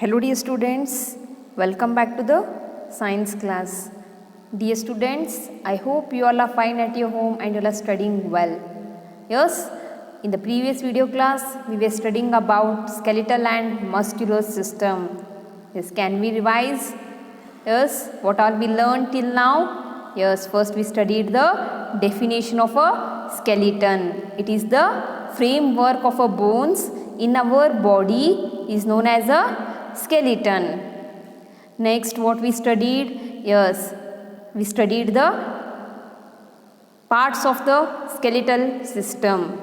Hello dear students, welcome back to the science class. Dear students, I hope you all are fine at your home and you all are studying well. Yes, in the previous video class we were studying about skeletal and muscular system. Yes, can we revise? Yes, what all we learned till now? Yes, first we studied the definition of a skeleton. It is the framework of a bones in our body is known as a skeleton. Next what we studied? Yes, we studied the parts of the skeletal system.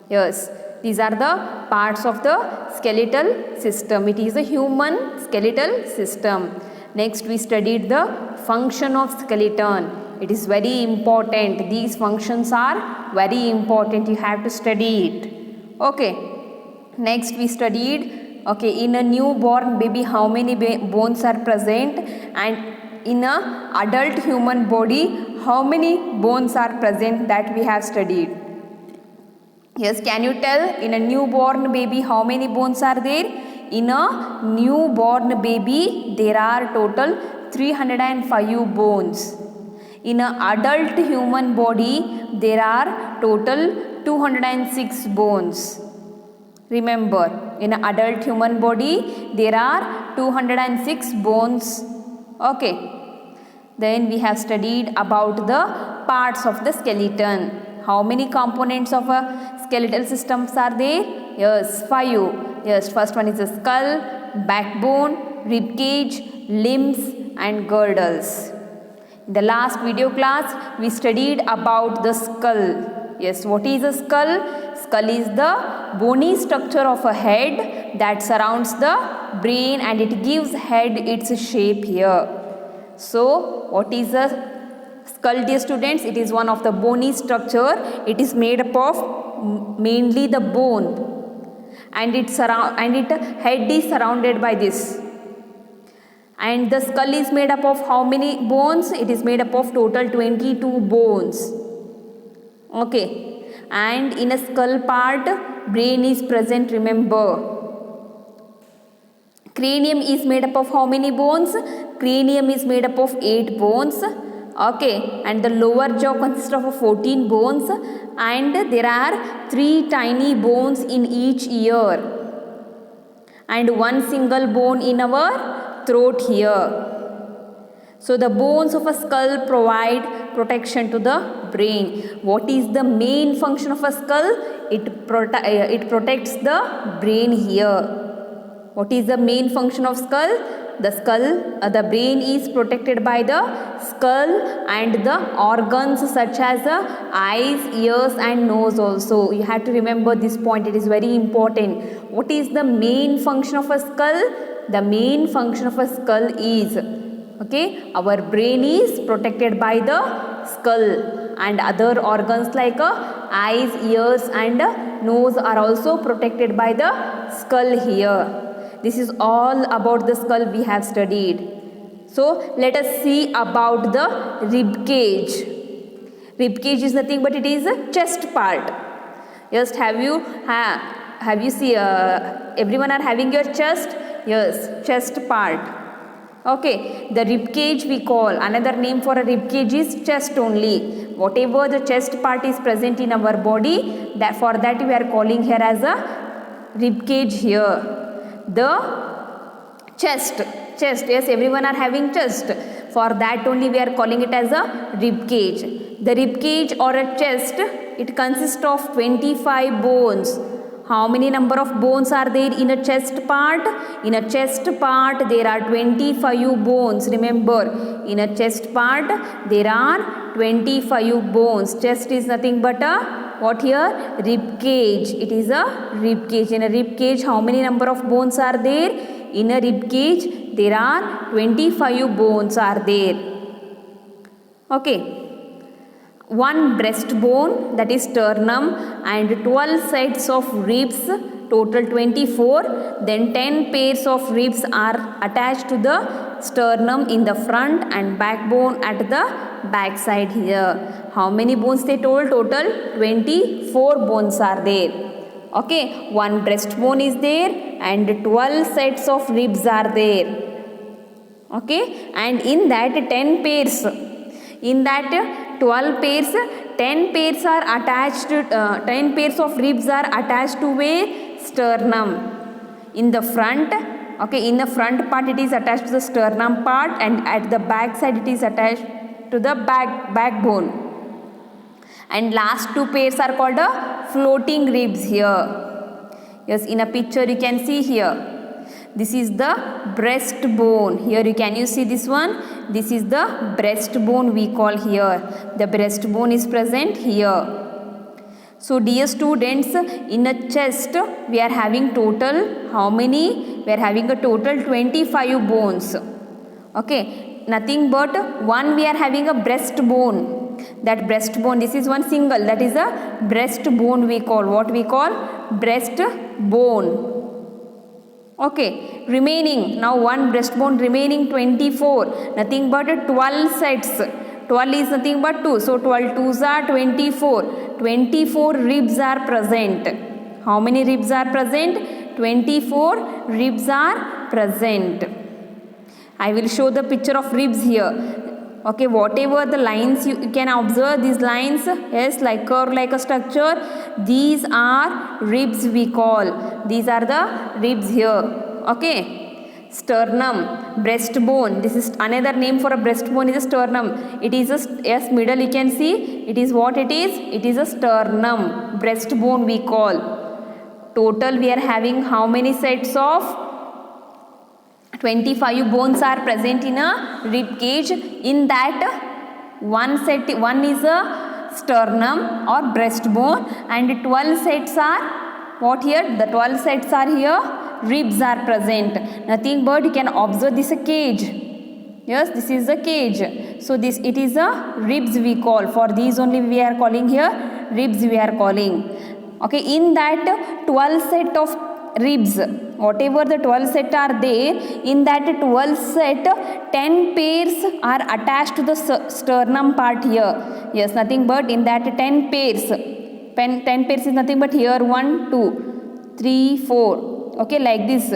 Yes, these are the parts of the skeletal system. It is a human skeletal system. Next we studied the function of skeleton. It is very important. These functions are very important. You have to study it. Okay. Next we studied in a newborn baby how many bones are present, and in a adult human body how many bones are present, that we have studied. Yes, can you tell in a newborn baby how many bones are there? In a newborn baby there are total 305 bones. In a adult human body there are total 206 bones. Remember, in an adult human body there are 206 bones. Okay. Then we have studied about the parts of the skeleton. How many components of a skeletal systems are there? Yes, 5. Yes, first one is the skull, backbone, rib cage, limbs and girdles. In the last video class we studied about the skull. Yes, what is a skull? Skull is the bony structure of a head that surrounds the brain and it gives head its shape here. So, what is a skull, dear students? It is one of the bony structure. It is made up of mainly the bone, and its head is surrounded by this. And the skull is made up of how many bones? It is made up of total 22 bones. Okay. And in a skull part, brain is present, remember. Cranium is made up of how many bones? Cranium is made up of 8 bones. Okay. And the lower jaw consists of 14 bones. And there are 3 tiny bones in each ear. And 1 single bone in our throat here. So the bones of a skull provide protection to the brain. What is the main function of a skull? It protects the brain here. What is the main function of skull? The brain is protected by the skull and the organs such as the eyes, ears and nose also. You have to remember this point. It is very important. What is the main function of a skull? The main function of a skull is, our brain is protected by the skull, and other organs like eyes, ears and nose are also protected by the skull here. This is all about the skull we have studied. So let us see about the rib cage. Rib cage is nothing but it is a chest part. Just have you see everyone are having your chest? Yes, chest part. Okay, the rib cage we call, another name for a rib cage is chest only. Whatever the chest part is present in our body, for that we are calling here as a rib cage here. The chest, yes, everyone are having chest. For that only we are calling it as a rib cage. The rib cage or a chest, it consists of 25 bones. How many number of bones are there in a chest part? In a chest part there are 25 bones. Remember, in a chest part there are 25 bones. Chest is nothing but a what here? Rib cage. It is a rib cage. In a rib cage how many number of bones are there? In a rib cage there are 25 bones are there. Okay. 1 breastbone, that is sternum, and 12 sets of ribs, total 24. Then 10 pairs of ribs are attached to the sternum in the front and backbone at the back side here. How many bones they told? Total 24 bones are there. Okay, one breastbone is there and 12 sets of ribs are there. Okay, and in that 10 pairs, in that 12 pairs, 10 pairs are attached, 10 pairs of ribs are attached to a sternum. In the front, okay, in the front part it is attached to the sternum part, and at the back side it is attached to the backbone. And last two pairs are called floating ribs here. Yes, in a picture you can see here. This is the breastbone. Here you see this one. This is the breastbone we call here. The breastbone is present here. So dear students, in a chest we are having total how many? We are having a total 25 bones. Okay, nothing but one we are having a breastbone. That breastbone, this is one single, that is a breastbone we call. What we call? Breastbone. Okay, remaining, now one breastbone remaining 24, nothing but 12 sets. 12 is nothing but 2, so 12 2s are 24. 24 ribs are present. How many ribs are present? 24 ribs are present. I will show the picture of ribs here. Okay, whatever the lines you can observe, these lines, yes, like curve like a structure, these are ribs we call. These are the ribs here. Okay, sternum, breastbone, this is another name for a breastbone is a sternum. It is a, yes, middle you can see, it is what it is? It is a sternum, breastbone we call. Total we are having how many sets of 25 bones are present in a rib cage. In that one is a sternum or breastbone, and 12 sets are what here? The 12 sets are here, ribs are present. Nothing but you can observe this a cage. Yes, this is a cage. So this it is a ribs we call. For these only we are calling here ribs we are calling. Okay, in that 12 set of ribs, whatever the 12 set are there, in that 12 set 10 pairs are attached to the sternum part here. Yes, nothing but in that 10 pairs, 10 pairs is nothing but here 1 2 3 4. Okay, like this.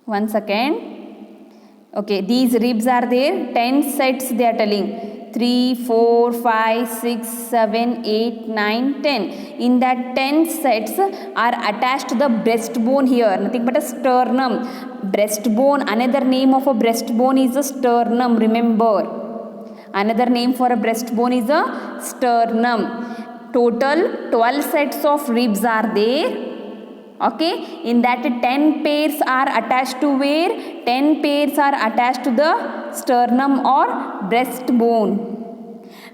1 second. Okay, these ribs are there, 10 sets they are telling. 3, 4, 5, 6, 7, 8, 9, 10. In that 10 sets are attached to the breastbone here, nothing but a sternum. Breastbone, another name of a breastbone is a sternum, remember. Another name for a breastbone is a sternum. Total 12 sets of ribs are there. Okay, in that 10 pairs are attached to where? 10 pairs are attached to the sternum or breastbone.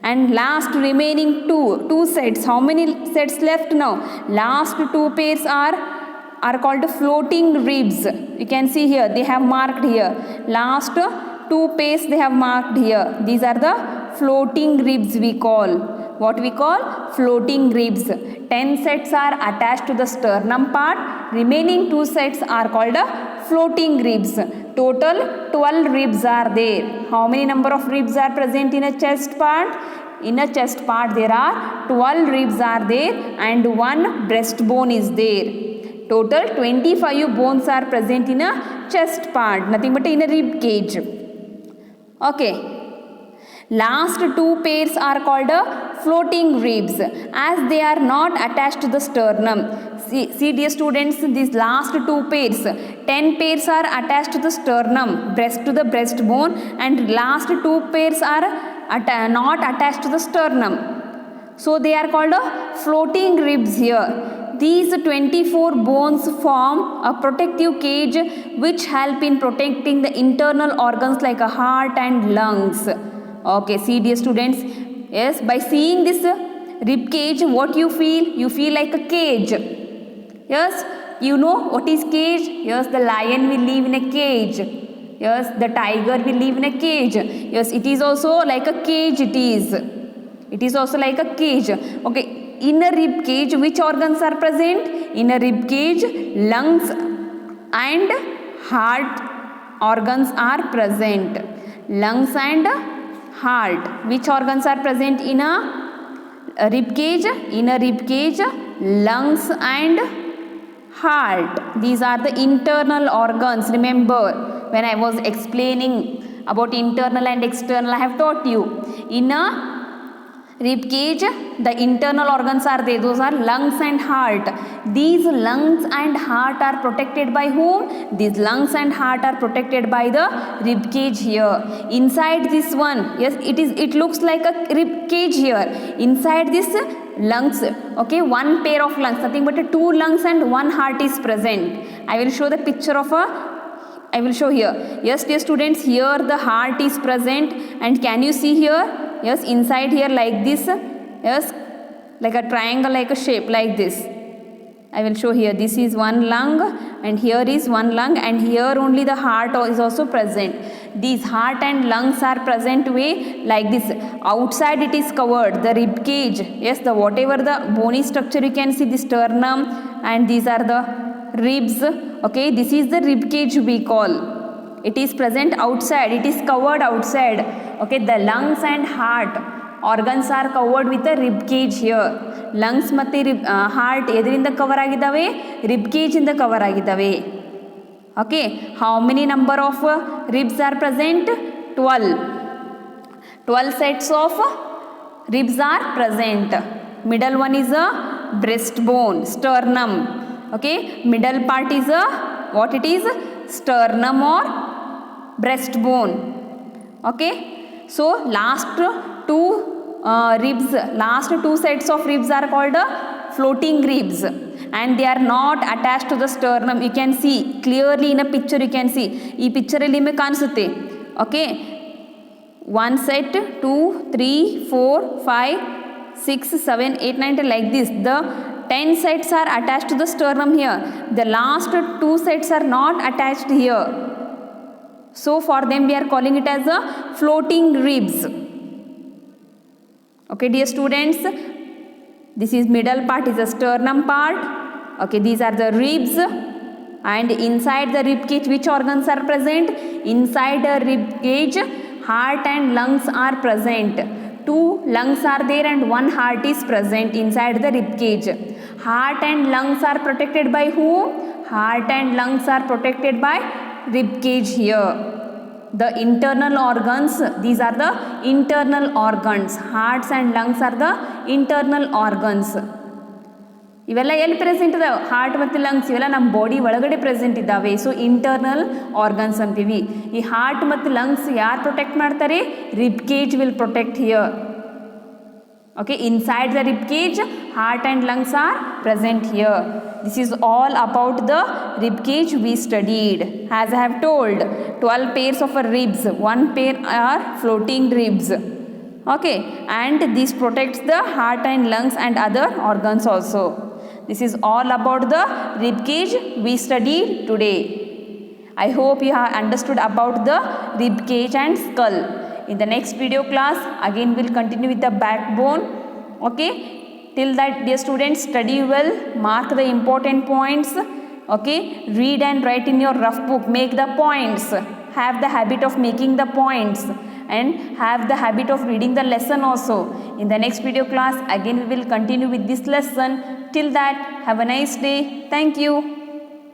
And last remaining two sets. How many sets left now? Last 2 pairs are called floating ribs. You can see here, they have marked here. Last 2 pairs they have marked here. These are the floating ribs we call. What we call? Floating ribs. 10 sets are attached to the sternum part. Remaining 2 sets are called floating ribs. Total 12 ribs are there. How many number of ribs are present in a chest part? In a chest part there are 12 ribs are there and 1 breastbone is there. Total 25 bones are present in a chest part, nothing but in a rib cage. Okay. Last 2 pairs are called floating ribs as they are not attached to the sternum. See dear students, these last 2 pairs, 10 pairs are attached to the sternum, breast to the breastbone, and last 2 pairs are not attached to the sternum. So they are called floating ribs here. These 24 bones form a protective cage which help in protecting the internal organs like a heart and lungs. Okay, see dear students, yes, by seeing this rib cage, what you feel? You feel like a cage. Yes, you know what is cage? Yes, the lion will live in a cage. Yes, the tiger will live in a cage. Yes, it is also like a cage it is. It is also like a cage. Okay, in a rib cage, which organs are present? In a rib cage, lungs and heart organs are present. Lungs and heart. Which organs are present in a rib cage? In a rib cage, lungs and heart. These are the internal organs. Remember, when I was explaining about internal and external, I have taught you. In a rib cage, the internal organs are there. Those are lungs and heart. These lungs and heart are protected by whom? These lungs and heart are protected by the rib cage here. Inside this one, yes, it looks like a rib cage here. Inside this lungs, okay, one pair of lungs, nothing but two lungs and one heart is present. I will show the picture of I will show here. Yes, dear students, here the heart is present, and can you see here? Yes, inside here like this, yes, like a triangle, like a shape, like this. I will show here. This is one lung, and here is one lung, and here only the heart is also present. These heart and lungs are present way like this. Outside it is covered, the rib cage. Yes, the whatever the bony structure you can see, the sternum, and these are the ribs. Okay, this is the rib cage we call. It is present outside, it is covered outside. Okay, the lungs and heart organs are covered with a rib cage here. Lungs ಮತ್ತೆ heart ಎದರಿಂದ cover ಆಗಿದ್ದಾವೆ? rib cage ಇಂದ cover ಆಗಿದ್ದಾವೆ. Okay, how many number of ribs are present? 12. 12 sets of ribs are present. Middle one is a breastbone, sternum. Okay, middle part is a what it is? Sternum or breastbone. Okay, so last two ribs, last two sets of ribs are called floating ribs, and they are not attached to the sternum. You can see clearly in a picture. You can see ee picture alli me kaanisutte. Okay, one set, 2, 3, 4, 5, 6, 7, 8, 9, 10, like this. The 10 sets are attached to the sternum here. The last two sets are not attached here. So for them we are calling it as a floating ribs. Okay, dear students, this is middle part is the sternum part. Okay, these are the ribs, and inside the rib cage which organs are present? Inside the rib cage, heart and lungs are present. Two lungs are there and one heart is present inside the rib cage. Heart and lungs are protected by whom? Heart and lungs are protected by rib cage here. The internal organs, these are the internal organs. Hearts and lungs are the internal organs. ಇವೆಲ್ಲ ಎಲ್ಲಿ present ಇದಾವೆ? Heart ಮತ್ತು lungs ಇವೆಲ್ಲ ನಮ್ಮ body ಒಳಗಡೆ present ಇದ್ದಾವೆ. So internal organs ಅಂತೀವಿ. ಈ ಹಾರ್ಟ್ ಮತ್ತು ಲಂಗ್ಸ್ ಯಾರು ಪ್ರೊಟೆಕ್ಟ್ ಮಾಡ್ತಾರೆ? Rib cage will protect here. Okay, inside the rib cage, heart and lungs are present here. This is all about the rib cage we studied. As I have told, 12 pairs of ribs, one pair are floating ribs. Okay, and this protects the heart and lungs and other organs also. This is all about the rib cage we studied today. I hope you have understood about the rib cage and skull. In the next video class, again we'll continue with the backbone. Okay, till that, dear students, study well, mark the important points. Okay, read and write in your rough book, make the points, have the habit of making the points, and have the habit of reading the lesson also. In the next video class, again we will continue with this lesson. Till that, have a nice day. Thank you.